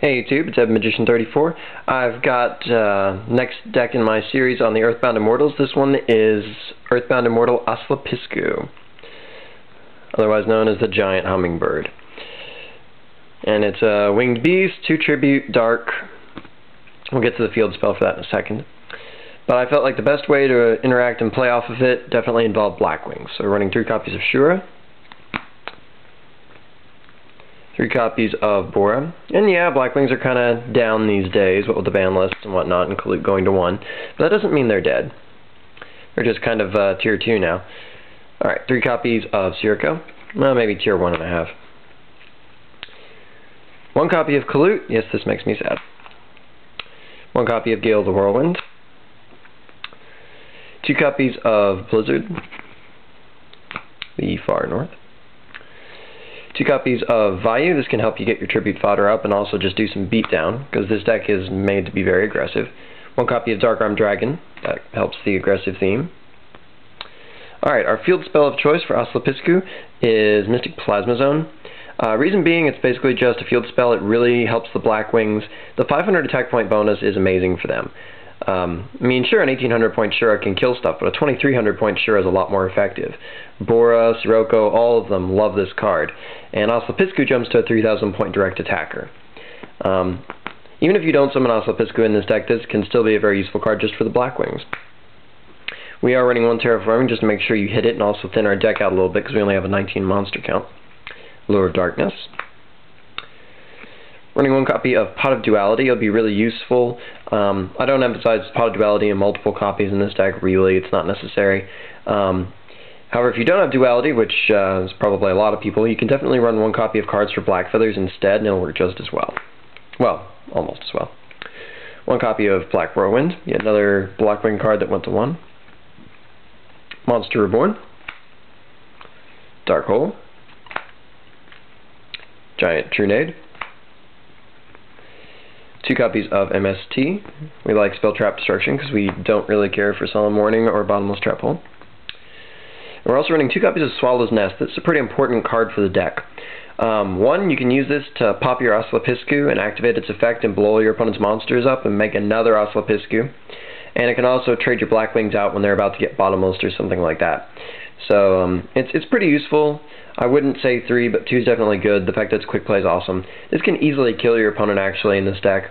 Hey YouTube, it's Magician34. I've got next deck in my series on the Earthbound Immortals. This one is Earthbound Immortal Aslla Piscu, otherwise known as the giant hummingbird. And it's a winged beast, 2 tribute, dark. We'll get to the field spell for that in a second. But I felt like the best way to interact and play off of it definitely involved Blackwings. So we're running 3 copies of Shura, 3 copies of Bora. And yeah, Blackwings are kind of down these days, what with the ban lists and whatnot, and Kalute going to 1. But that doesn't mean they're dead. They're just kind of tier 2 now. Alright, 3 copies of Circo. Well, maybe tier 1.5. 1 copy of Kalute. Yes, this makes me sad. 1 copy of Gale the Whirlwind. 2 copies of Blizzard, the far north. 2 copies of Vayu. This can help you get your tribute fodder up and also just do some beatdown, because this deck is made to be very aggressive. 1 copy of Dark Arm Dragon. That helps the aggressive theme. Alright, our field spell of choice for Aslla Piscu is Mystic Plasma Zone. Reason being, it's basically just a field spell. It really helps the Blackwings. The 500 attack point bonus is amazing for them. I mean, sure, an 1800 point Shura can kill stuff, but a 2300 point Shura is a lot more effective. Bora, Sirocco, all of them love this card. And Aslla Piscu jumps to a 3000 point direct attacker. Even if you don't summon Aslla Piscu in this deck, this can still be a very useful card just for the Blackwings. We are running 1 Terraforming just to make sure you hit it and also thin our deck out a little bit because we only have a 19 monster count. Lure of Darkness. Running 1 copy of Pot of Duality. It'll be really useful. I don't emphasize Pot of Duality in multiple copies in this deck, really. It's not necessary. However, if you don't have Duality, which is probably a lot of people, you can definitely run 1 copy of Cards for Black Feathers instead, and it'll work just as well. Well, almost as well. 1 copy of Black Whirlwind. Yet another Blackwing card that went to 1. Monster Reborn. Dark Hole. Giant Trunade. 2 copies of MST. We like Spell Trap Destruction because we don't really care for Solemn Warning or Bottomless Trap Hole. And we're also running 2 copies of Swallow's Nest. That's a pretty important card for the deck. 1, you can use this to pop your Aslla Piscu and activate its effect and blow your opponent's monsters up and make another Aslla Piscu. And it can also trade your Blackwings out when they're about to get bottomless or something like that. So it's pretty useful. I wouldn't say 3, but 2 is definitely good. The fact that it's quick play is awesome. This can easily kill your opponent actually in this deck,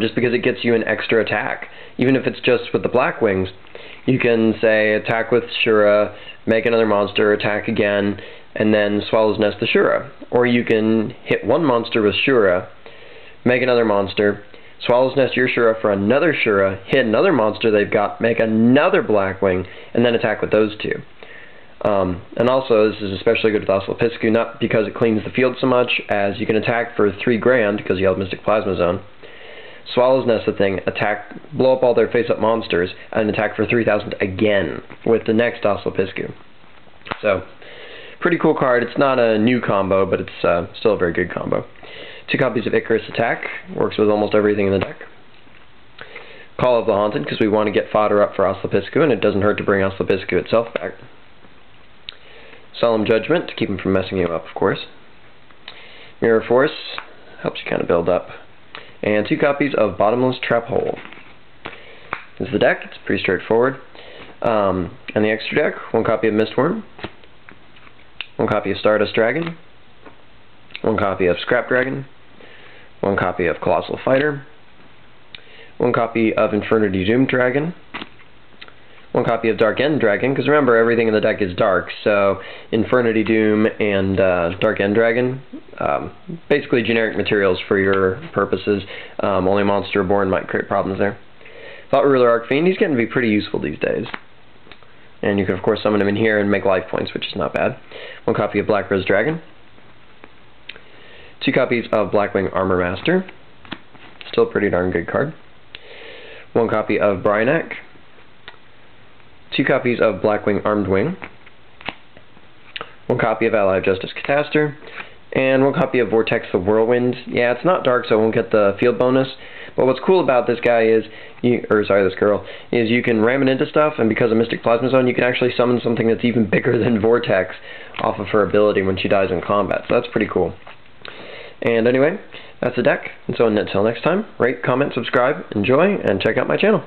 just because it gets you an extra attack. Even if it's just with the Blackwings, you can say attack with Shura, make another monster, attack again, and then Swallow's Nest the Shura. Or you can hit 1 monster with Shura, make another monster, Swallow's Nest your Shura for another Shura, hit another monster they've got, make another Blackwing, and then attack with those 2. And also, this is especially good with Aslla Piscu, not because it cleans the field so much, as you can attack for 3 grand, because you have Mystic Plasma Zone. Swallow's Nest the thing, attack, blow up all their face-up monsters, and attack for 3000 again, with the next Aslla Piscu. So, pretty cool card. It's not a new combo, but it's still a very good combo. 2 copies of Icarus Attack, works with almost everything in the deck. Call of the Haunted, because we want to get fodder up for Aslla Piscu, and it doesn't hurt to bring Aslla Piscu itself back. Solemn Judgment, to keep him from messing you up, of course. Mirror Force, helps you kind of build up. And 2 copies of Bottomless Trap Hole. This is the deck, it's pretty straightforward. And the extra deck, 1 copy of Mistworm, 1 copy of Stardust Dragon, 1 copy of Scrap Dragon, 1 copy of Colossal Fighter, 1 copy of Infernity Doom Dragon, 1 copy of Dark End Dragon, because remember, everything in the deck is dark, so Infernity Doom and Dark End Dragon, basically generic materials for your purposes. Only Monster Reborn might create problems there. Thought Ruler Archfiend, he's getting to be pretty useful these days. And you can of course summon him in here and make life points, which is not bad. 1 copy of Black Rose Dragon. 2 copies of Blackwing Armor Master. Still a pretty darn good card. 1 copy of Bryanek. 2 copies of Blackwing Armed Wing, 1 copy of Ally of Justice Cataster, and 1 copy of Vortex the Whirlwind. Yeah, it's not dark, so it won't get the field bonus, but what's cool about this guy is, this girl, is you can ram it into stuff, and because of Mystic Plasma Zone, you can actually summon something that's even bigger than Vortex off of her ability when she dies in combat, so that's pretty cool. And anyway, That's the deck, and so until next time, rate, comment, subscribe, enjoy, and check out my channel.